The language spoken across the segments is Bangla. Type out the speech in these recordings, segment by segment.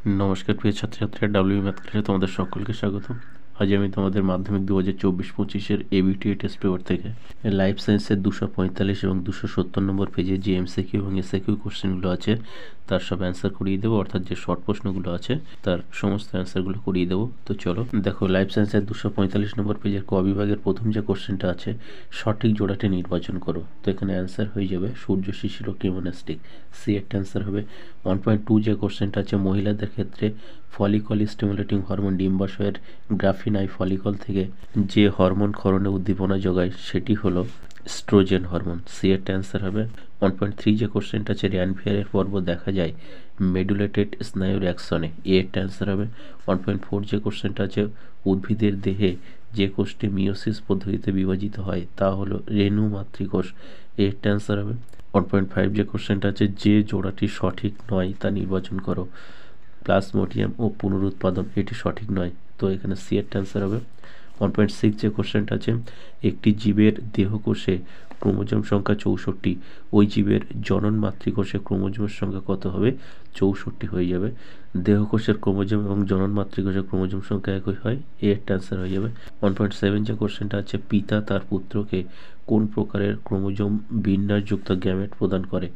নমস্কার প্রিয় ছাত্রছাত্রীরা, ডাব্লিউ ম্যাথ ক্লাসে তোমাদের সকলকে স্বাগত। আজ আমি তোমাদের মাধ্যমিক 2024-25-এর এবিটি টেস্ট পেপার থেকে লাইফ সায়েন্সের 245 এবং 270 নম্বর পেজে যে এমসিকিউ এবং এসএকিউ কোশ্চেনগুলো আছে তার সব অ্যান্সার করিয়ে দেবো, অর্থাৎ যে শর্ট প্রশ্নগুলো আছে তার সমস্ত অ্যান্সারগুলো করিয়ে দেবো। তো চলো দেখো, লাইফ সায়েন্সের 245 নম্বর পেজের ক বিভাগের প্রথম যে কোশ্চেনটা আছে, সঠিক জোড়াটি নির্বাচন করো। তো এখানে অ্যান্সার হয়ে যাবে সূর্য শিশির ও কিমোনাস্টিক। সি এরটা অ্যান্সার হবে। 1.2 যে কোশ্চেনটা আছে, মহিলাদের ক্ষেত্রে ফলিকল স্টিমুলেটিং হরমোন ডিম্বাশয়ের গ্রাফিন আই ফলিকল থেকে যে হরমোন ক্ষরণে উদ্দীপনা যোগায় সেটি হলো স্ট্রোজেন হরমোন। সি এর অ্যান্সার হবে। 1.3 যে কোশ্চেনটা আছে, র্যানভিয়ারের পর্ব দেখা যায় মেডুলেটেড স্নায়ুর অ্যাকশনে। এ এর অ্যান্সার হবে। 1.4 যে কোশ্চেনটা আছে, উদ্ভিদের দেহে যে কোষটি মিওসিস পদ্ধতিতে বিভাজিত হয় তা হলো রেণু মাতৃকোষ। এর অ্যান্সার হবে। 1.5 যে কোশ্চেনটা আছে, যে জোড়াটি সঠিক নয় তা নির্বাচন করো। প্লাজমোডিয়াম ও পুনরুৎপাদন এটি সঠিক নয়, তো এখানে সি এর অ্যান্সার হবে। 1.6 যে কোশ্চেনটা আছে, একটি জীবের দেহকোষে ক্রোমোজোম সংখ্যা 64, ওই জীবের জনন মাতৃকোষে ক্রোমোজোমের সংখ্যা কত হবে? 64 হয়ে যাবে। দেহকোষের ক্রোমোজোম এবং জনন মাতৃকোষের ক্রোমোজোম সংখ্যা একই হয়, এর অ্যান্সার হয়ে যাবে। 1.7 যে কোশ্চেনটা আছে, পিতা তার পুত্রকে কোন প্রকারের ক্রোমোজোম বিন্যাসযুক্ত গ্যামেট প্রদান করে?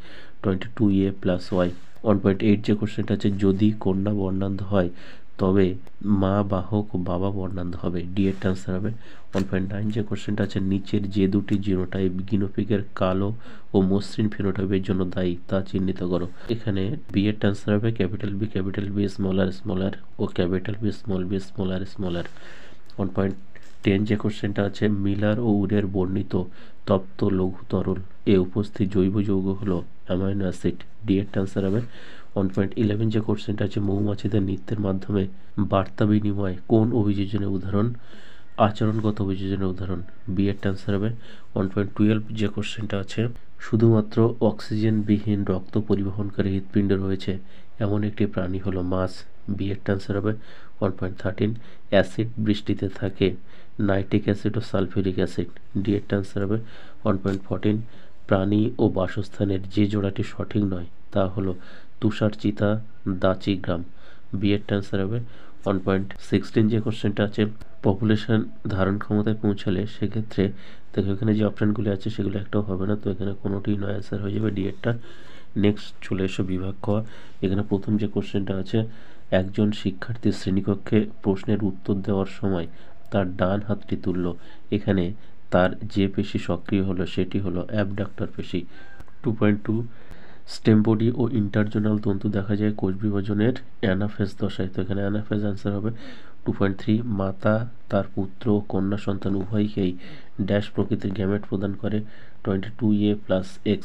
22A+Y। 1.8 যে কোশ্চেনটা আছে, যদি কন্যা বর্ণান্ধ হয় তবে মা বাহক ও বাবা বর্ণান্ধ হবে। ডি এর অ্যান্সার হবে। 1.9 যে কোশ্চেনটা আছে, নিচের যে দুটি জিনোটাইপ গিনোপিগের কালো ও মসৃণ ফিনোটাইপের জন্য দায়ী তা চিহ্নিত করো। এখানে বি এর অ্যান্সার হবে ক্যাপিটাল বি স্মল আর ও ক্যাপিটাল বি স্মল আর। 1.10 যে কোশ্চেনটা আছে, মিলার ও উডের বর্ণিত তপ্ত লঘু তরল এ উপস্থিত জৈব যৌগ হলো অ্যামাইনো অ্যাসিড। ডি এর অ্যান্সার হবে। 1.11 যে কোশ্চেনটা আছে, মৌমাছিদের নৃত্যের মাধ্যমে বার্তা বিনিময় কোন অভিযোজনের উদাহরণ? আচরণগত অভিযোজনের উদাহরণ। বি এর অ্যান্সার হবে। 1.12 যে কোশ্চেনটা আছে, শুধুমাত্র অক্সিজেনবিহীন রক্ত পরিবহনকারী হৃৎপিণ্ড রয়েছে এমন একটি প্রাণী হলো মাছ। বি এর অ্যান্সার হবে। 1.13 অ্যাসিড বৃষ্টিতে থাকে নাইট্রিক অ্যাসিড ও সালফিউরিক অ্যাসিড। ডি এর অ্যান্সার হবে। 1.14 প্রাণী ও বাসস্থানের যে জোড়াটি সঠিক নয় তা হলো তুষার চিতা দাচি গ্রাম। বি এর অ্যান্সার হবে। 1.16 যে কোশ্চেনটা আছে, পপুলেশন ধারণ ক্ষমতায় পৌঁছালে সেক্ষেত্রে দেখো এখানে যে অপশানগুলি আছে সেগুলো একটাও হবে না, তো এখানে কোনোটিই নয়, অ্যান্সার হয়ে যাবে ডি এরটা। নেক্সট চলে এসো বিভাগ ক। এখানে প্রথম যে কোশ্চেনটা আছে, একজন শিক্ষার্থী শ্রেণীকক্ষে প্রশ্নের উত্তর দেওয়ার সময় তার ডান হাতটি তুলল। এখানে তার যে পেশি সক্রিয় হলো সেটি হলো অ্যাবডাক্টর পেশি। 2.2 স্টেম বডি ও ইন্টারজোনাল তন্তু দেখা যায় কোষ বিভাজনের অ্যানাফেজ দশায়, তো এখানে অ্যানাফেজ অ্যান্সার হবে। 2.3 মাতা তার পুত্র ও কন্যা সন্তান উভয়কেই ড্যাশ প্রকৃতির গ্যামেট প্রদান করে। 22A+X।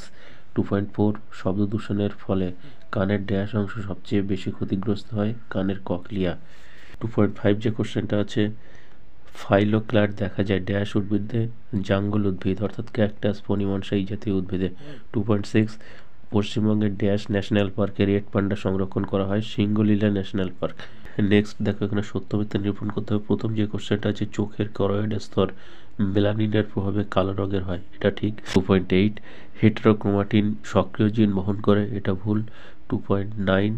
2.4 শব্দ দূষণের ফলে কানের ড্যাশ অংশ সবচেয়ে বেশি ক্ষতিগ্রস্ত হয়? কানের ককলিয়া। 2.5 যে কোশ্চেনটা আছে, ফাইলোক্লাড দেখা যায় ড্যাশ উদ্ভিদে? জাঙ্গল উদ্ভিদ অর্থাৎ ক্যাকটাস, ফণিমনসা এই জাতীয় উদ্ভিদে। 2.6 পশ্চিমবঙ্গের ড্যাশ ন্যাশনাল পার্কে রেড পান্ডা সংরক্ষণ করা হয়? Singalila national park. নেক্সট দেখো, এখানে সত্য মিথ্যা নিরূপণ করতে হবে। প্রথম যে কোশ্চেনটা আছে, চোখের করয়েড স্তর মেলানিনের প্রভাবে কালো রঙের হয়, এটা ঠিক। 2.8 হেটেরোক্রোমাটিন সক্রিয় জিন বহন করে, এটা ভুল। 2.9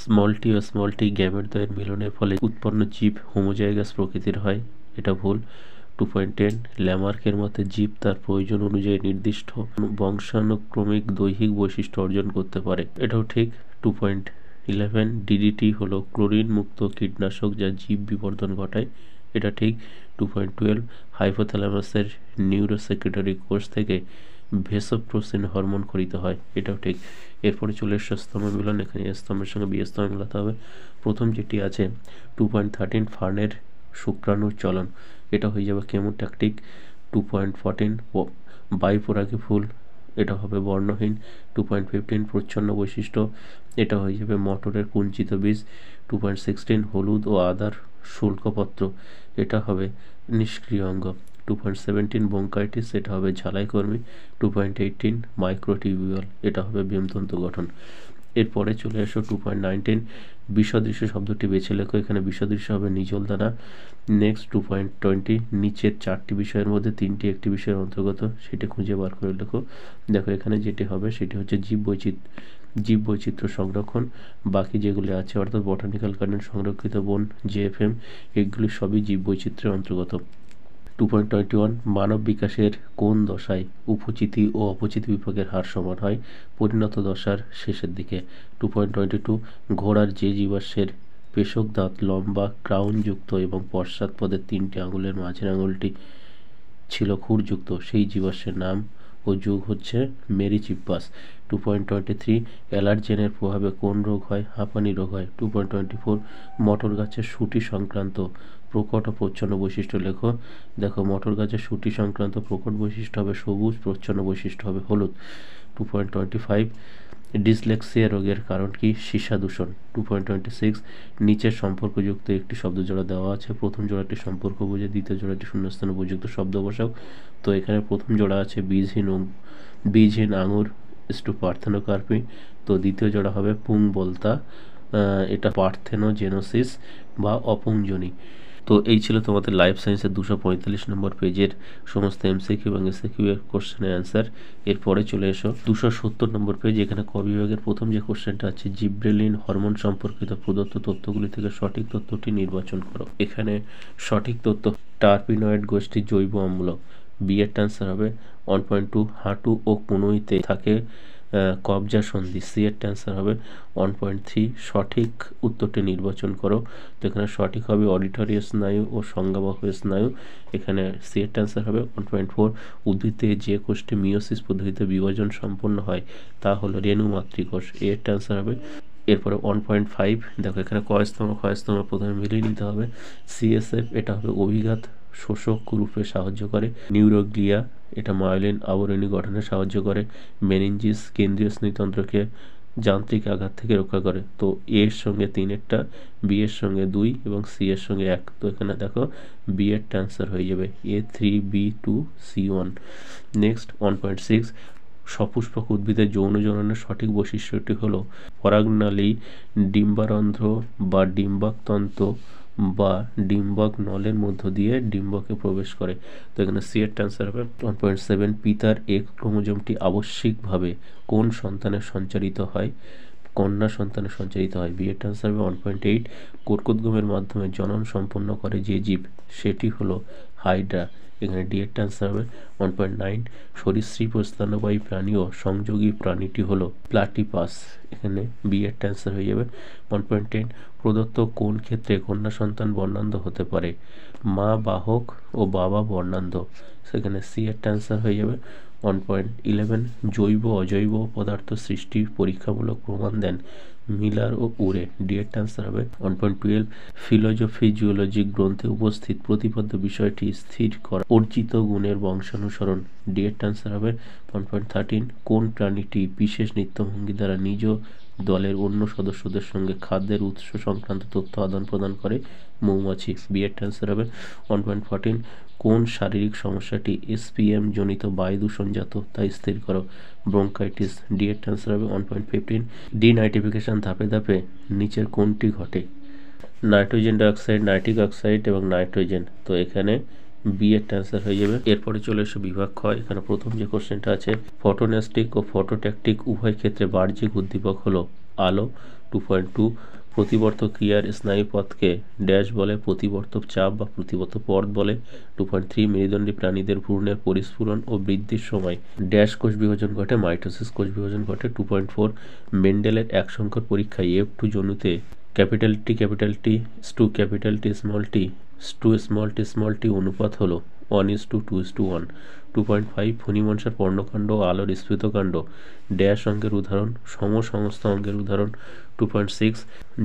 স্মল টি গ্যামেটদ্বয়ের মিলনের ফলে উৎপন্ন জীব হোমোজাইগাস প্রকৃতির হয়, এটা ভুল। 2.10 ল্যামার্কের মতে জীব তার প্রয়োজন অনুযায়ী নির্দিষ্ট বংশানুক্রমিক দৈহিক বৈশিষ্ট্য অর্জন করতে পারে, এটাও ঠিক। 2.11 ডিডিটি হলো ক্লোরিন মুক্ত কীটনাশক যা জীব বিবর্ধন ঘটায়, এটা ঠিক। 2.12 হাইপোথ্যালামাসের নিউরোসেক্রেটরি কোষ থেকে ভেসোপ্রেসিন হরমোন খরিত হয়, এটাও ঠিক। এরপরে চলে এসছে স্তম্ভ মিলন। এখানে এ স্তম্ভের সঙ্গে বি স্তম্ভ মেলাতে হবে। প্রথম যেটি আছে 2.13 ফার্নের শুক্রাণুর চলন, এটা হয়ে যাবে কেমোট্যাকটিক। 2.14 বাইপরাগী ফুল, এটা হবে বর্ণহীন। 2.15 প্রচ্ছন্ন বৈশিষ্ট্য, এটা হয়ে যাবে মটরের কুঞ্চিত বীজ। 2.16 হলুদ ও আদার শুল্কপত্র, এটা হবে নিষ্ক্রিয় অঙ্গ। 2.17 ব্রঙ্কাইটিস, এটা হবে ঝালাইকর্মী। 2.18 মাইক্রোটিবিউল, এটা হবে ব্যমতন্তু গঠন। এরপরে চলে এসো 2.19 বিষদৃশ্য শব্দটি বেছে লেখো। এখানে বিষদৃশ্য হবে নিজল দানা। নেক্সট 2.20 নিচের চারটি বিষয়ের মধ্যে তিনটি একটি বিষয়ের অন্তর্গত, সেটি খুঁজে বার করে লেখো। দেখো এখানে যেটি হবে সেটি হচ্ছে জীববৈচিত্র্য সংরক্ষণ, বাকি যেগুলি আছে অর্থাৎ বটানিক্যাল গার্ডেন, সংরক্ষিত বন, জেএফএম, এগুলি সবই জীববৈচিত্র্যের অন্তর্গত। 2.21 মানব বিকাশের কোন দশায় উপচিতি ও অপচিতি বিভাগের হার সমান হয়? পরিণত দশার শেষের দিকে। 2.22 ঘোড়ার যে জীবাশ্মের পেশক দাঁত লম্বা ক্রাউনযুক্ত এবং পশ্চাৎপদের 3টি আঙুলের মাঝের আঙুলটি ছিল খুরযুক্ত, সেই জীবাশ্মের নাম ও যুগ হচ্ছে মেরিচিপ্পাস। 2.23 অ্যালার্জেনের প্রভাবে কোন রোগ হয়? হাঁপানি রোগ হয়। 2.24 মটর গাছের শুঁটি সংক্রান্ত প্রকট ও প্রচ্ছন্ন বৈশিষ্ট্য লেখো। দেখো, মটর গাছের শুঁটি সংক্রান্ত প্রকট বৈশিষ্ট্য হবে সবুজ, প্রচ্ছন্ন বৈশিষ্ট্য হবে হলুদ। 2.25 ডিসলেক্সিয়া রোগের কারণ কি? সীসা দূষণ। 2.26 নিচের সম্পর্কযুক্ত একটি শব্দ জোড়া দেওয়া আছে, প্রথম জোড়াটি সম্পর্ক বোঝে, দ্বিতীয় জোড়াটি শূন্যস্থানে উপযুক্ত শব্দ বসাও। তো এখানে প্রথম জোড়া আছে বীজহীন আঙুর পার্থেনোকার্পি। তো দ্বিতীয় জোড়া হবে পুং বলতা, এটা পার্থেনোজেনোসিস বা অপুংজনী। তো এই ছিল তোমাদের লাইফ সায়েন্সের 245 নম্বর পেজের সমস্ত এমসিকিউ এবং এসএকিউ এর কোশ্চেনের অ্যান্সার। এরপরে চলে এসো 270 নম্বর পেজ। এখানে ক বিভাগের প্রথম যে কোশ্চেনটা আছে, জিব্রেলিন হরমোন সম্পর্কিত প্রদত্ত তথ্যগুলি থেকে সঠিক তথ্যটি নির্বাচন করো। এখানে সঠিক তথ্য টার্পিনয়েড গোষ্ঠীর জৈব অম্ল। বি এর অ্যান্সার হবে 1.2 হাঁটু ও কনুইতে থাকে কবজা সন্ধি। সি এর অ্যান্সার হবে 1.3 সঠিক উত্তরটি নির্বাচন করো। তো এখানে সঠিক হবে অডিটরি স্নায়ু ও সংজ্ঞাবাহু স্নায়ু। এখানে সি এর অ্যান্সার হবে 1.4 উদ্ভিদে যে কোষটি মিওসিস পদ্ধতিতে বিভাজন সম্পন্ন হয় তা হলো রেণু মাতৃকোষ। এ এর অ্যান্সার হবে এরপরে 1.5। দেখো এখানে কয়স্তম্ভ প্রথমে মিলিয়ে নিতে হবে। সিএসএফ এটা হবে অভিঘাত শোষক রূপে সাহায্য করে। নিউরোগ্লিয়া এটা মায়োলিন আবরণী গঠনে সাহায্য করে। মেনিনজিস কেন্দ্রীয় স্নায়ুতন্ত্রকে যান্ত্রিক আঘাত থেকে রক্ষা করে। তো এ এর সঙ্গে 3 বি এর সঙ্গে 2 এবং সি এর সঙ্গে 1। তো এখানে দেখো বি এর অ্যান্সার হয়ে যাবে A3B2C1। নেক্সট 1.6 সপুষ্পক উদ্ভিদের যৌন জননের সঠিক বৈশিষ্ট্যটি হলো পরাগনালী ডিম্বারন্ধ্র বা ডিম্বাকতন্তু বা ডিম্বক নলের মধ্য দিয়ে ডিম্বকে প্রবেশ করে। তো এখানে সি এর অ্যান্সার হবে 1.7 পিতার এক্স ক্রোমোজোমটি আবশ্যিকভাবে কোন সন্তানের সঞ্চারিত হয়? কন্যা সন্তানের সঞ্চারিত হয়। বি এর অ্যান্সার হবে 1.8 কর্কটগমের মাধ্যমে জনন সম্পন্ন করে যে জীব সেটি হলো হাইড্রা। এখানে ডি এর অ্যান্সার হবে 1.9 সরীসৃপ ও স্তন্যপায়ী প্রাণী ও সংযোগী প্রাণীটি হলো প্লাটিপাস। এখানে বি এর অ্যান্সার হয়ে যাবে 1.10 প্রদত্ত কোন ক্ষেত্রে কন্যা সন্তান বর্ণান্ধ হতে পারে? মা বাহক ও বাবা বর্ণান্ধ। সেখানে সি এর অ্যান্সার হয়ে যাবে 1.11 জৈব অজৈব পদার্থ সৃষ্টি পরীক্ষামূলক প্রমাণ দেন মিলার ও উরে। ডি এর অ্যান্সার হবে 1.12 ফিলোজফি জিওলজি গ্রন্থে উপস্থিত প্রতিপাদ্য বিষয়টি স্থির করা অর্জিত গুণের বংশানুসরণ। ডি এর অ্যান্সার হবে 1.13 কোন প্রাণীটি বিশেষ নৃত্যভঙ্গি দ্বারা নিজ দলের অন্য সদস্যদের সঙ্গে খাদ্যের উৎস সংক্রান্ত তথ্য আদান প্রদান করে? মৌমাছি। বি এর অ্যান্সার হবে 1.14 কোন শারীরিক সমস্যাটি এসপিএম জনিত বায়ু দূষণজাত তা স্থির করো? ব্রঙ্কাইটিস। ডি এর অ্যান্সার হবে 1.15 ডিনাইট্রিফিকেশন ধাপে ধাপে নিচের কোনটি ঘটে? নাইট্রোজেন ডাইঅক্সাইড, নাইট্রিক অক্সাইড এবং নাইট্রোজেন। তো এখানে বি এর অ্যান্সার হয়ে যাবে। এরপরে চলে এসো বিভাগ খ। এখানে প্রথম যে কোশ্চেনটা আছে, ফটোনেস্টিক ও ফটোট্যাকটিক উভয় ক্ষেত্রে বাহ্যিক উদ্দীপক হলো আলো। 2.2 প্রতিবর্তক ক্রিয়ার স্নায়ুপথকে ড্যাশ বলে? প্রতিবর্তক চাপ বা প্রতিবর্তক পথ বলে। 2.3 মেরুদণ্ডী প্রাণীদের ভ্রূণের পরিস্ফুরণ ও বৃদ্ধির সময় ড্যাশ কোষ বিভাজন ঘটে? মাইটোসিস কোষ বিভাজন ঘটে। 2.4 মেন্ডেলের এক সংখ্যক পরীক্ষায় F2 জনুতে T অনুপাত হলো 1:2:1। 2.5 ফণিমনসার পর্ণকাণ্ড ও আলোর স্ফীতকাণ্ড ড্যাশ অঙ্গের উদাহরণ? সমস্ত অঙ্গের উদাহরণ। 2.6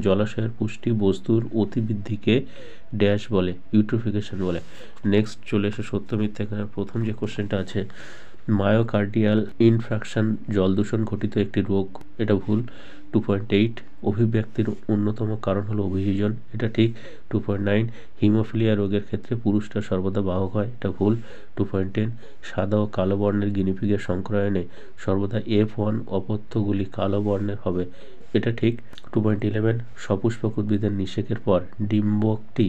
জলাশয়ের পুষ্টি বস্তুর অতিবৃদ্ধিকে ড্যাশ বলে? ইউট্রোফিকেশন বলে। নেক্সট চলে এসে সত্য মিথ্যা। এখানে প্রথম যে কোশ্চেনটা আছে, মায়োকার্ডিয়াল ইনফ্রাকশন জল দূষণ ঘটিত একটি রোগ, এটা ভুল। 2.8 অভিব্যক্তির অন্যতম কারণ হলো অভিযোজন, এটা ঠিক। 2.9 হিমোফিলিয়া রোগের ক্ষেত্রে পুরুষরা সর্বদা বাহক হয়, এটা ভুল। 2.10 সাদা ও কালো বর্ণের গিনিপিগের সংক্রায়নে সর্বদা F1 অপত্যগুলি কালো বর্ণের হবে, এটা ঠিক। 2.11 সপুষ্পক উদ্ভিদের নিষেকের পর ডিম্বকটি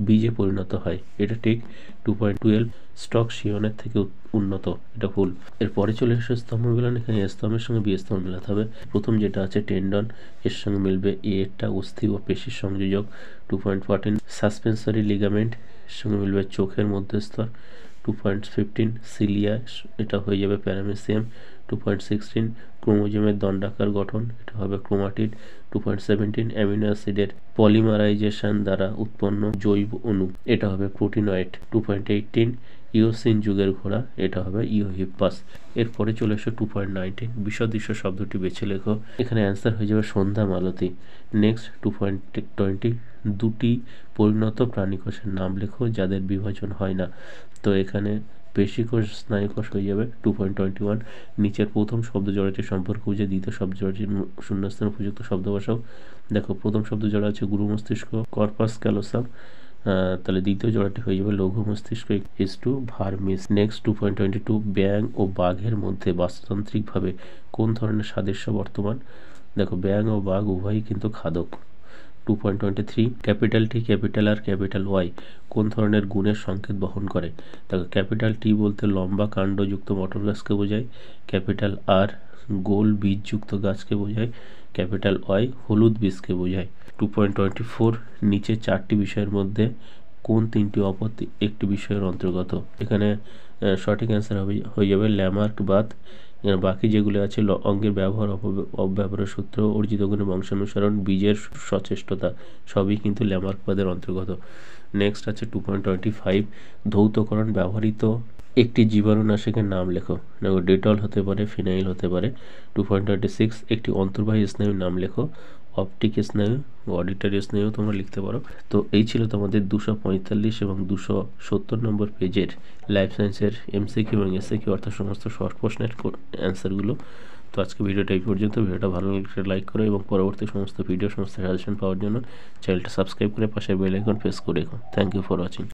বীজে পরিণত হয়। এটা ঠিক। 2.12 স্টক শিয়নের থেকে উন্নত, এটা ভুল। এরপরে চলে এসে স্তম্ভ মিলন। এখানে এ স্তম্ভের সঙ্গে বি স্তম্ভ মেলাতে হবে। প্রথম যেটা আছে টেন্ডন, এর সঙ্গে মিলবে এ এরটা অস্থি ও পেশির সংযোজক। 2.14 সাসপেন্সরি লিগামেন্ট, এর সঙ্গে মিলবে চোখের মধ্যস্তর। 2.15 সিলিয়া, এটা হয়ে যাবে প্যারামেসিয়াম। 2.16 ক্রোমোজোমের দণ্ডাকার গঠন, এটা হবে ক্রোমাটিড। 2.17 অ্যামিনো অ্যাসিডের পলিমারাইজেশন দ্বারা উৎপন্ন জৈব অণু, এটা হবে প্রোটিনয়েড। 2.18 ইওসিন যুগের ঘোড়া, এটা হবে ইওহিপ্পাস। এরপরে চলে এসো 2.19 বিসদৃশ্য শব্দটি বেছে লেখো। এখানে অ্যান্সার হয়ে যাবে সন্ধ্যা মালতী। নেক্সট 2.20 দুটি পরিণত প্রাণীকোষের নাম লেখো যাদের বিভাজন হয় না। তো এখানে পেশিকোষ স্নায়ুকোষ হয়ে যাবে। 2.21 নিচের প্রথম শব্দ জোড়াটির সম্পর্ক বুঝে দ্বিতীয় শব্দ জোড়াটির শূন্যস্থান উপযুক্ত শব্দ বসাও। দেখো প্রথম শব্দ জোড়া আছে গুরু মস্তিষ্ক, কর্পাস ক্যালোসাম, তাহলে দ্বিতীয় জোড়াটি হয়ে যাবে লঘু মস্তিষ্ক ইজ টু ভার্মিস। নেক্সট 2.22 ব্যাঙ ও বাঘের মধ্যে বাস্তুতান্ত্রিকভাবে কোন ধরনের সাদৃশ্য বর্তমান। দেখো ব্যাঙ ও বাঘ উভয়ই কিন্তু খাদক। 2.23 capital T, capital R, capital Y কোন ধরনের গুণের সংকেত বহন করে। দেখো ক্যাপিটাল টি বলতে লম্বা কাণ্ডযুক্ত মটর গাছকে বোঝায়। ক্যাপিটাল আর গোল বীজযুক্ত গাছকে বোঝায়। ক্যাপিটাল ওয়াই হলুদ বীজকে বোঝায়। 2.24 নিচে চারটি বিষয়ের মধ্যে কোন তিনটি অপর একটি বিষয়ের অন্তর্গত। এখানে সঠিক অ্যান্সার হয়ে যাবে ল্যামার্ক বাদ। বাকি যেগুলো আছে অঙ্গের ব্যবহার, অব্যবহারের সূত্র, অর্জিত গুণের বংশানুসরণ, বীজের সচেষ্টতা, সবই কিন্তু ল্যামার্কবাদের অন্তর্গত। নেক্সট আছে 2.25 ধৌতকরণ ব্যবহৃত একটি জীবাণুনাশকের নাম লেখো। দেখো ডেটল হতে পারে, ফিনাইল হতে পারে। 2.26 একটি অন্তর্বাহী স্নায়ুর নাম লেখো। অপটিক স্নায়ু, অডিটরি স্নায়ু তোমরা লিখতে পারো। তো এই ছিল তোমাদের 245 এবং 270 নম্বর পেজের লাইফ সায়েন্সের এমসিকিউ এবং এসএকিউ অর্থাৎ সমস্ত শর্ট প্রশ্নের অ্যান্সারগুলো। তো আজকে ভিডিওটা এই পর্যন্ত। ভিডিওটা ভালো লাগলে লাইক করো এবং পরবর্তী সমস্ত ভিডিও, সমস্ত সাজেশন পাওয়ার জন্য চ্যানেলটা সাবস্ক্রাইব করে পাশে বেল আইকন প্রেস করে রেখো। Thank you for watching.